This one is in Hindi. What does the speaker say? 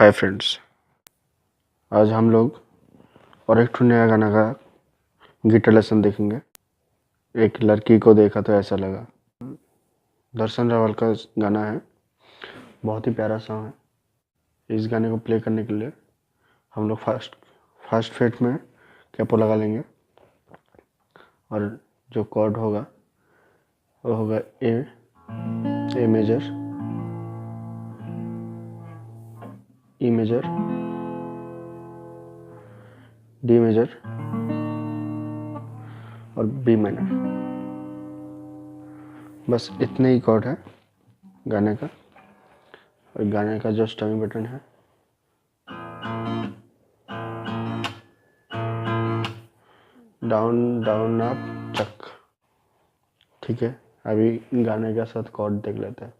हाय फ्रेंड्स, आज हम लोग और एक नया गाना का गिटार लेसन देखेंगे। एक लड़की को देखा तो ऐसा लगा। दर्शन रावल का गाना है, बहुत ही प्यारा सॉन्ग है। इस गाने को प्ले करने के लिए हम लोग फर्स्ट फेट में कैपो लगा लेंगे और जो कॉर्ड होगा वो होगा A major, E major, D major और बी माइनर। बस इतने ही कॉर्ड है गाने का। और गाने का जो स्टमिंग बटन है डाउन डाउन अप चक। ठीक है, अभी गाने का साथ कॉर्ड देख लेते हैं।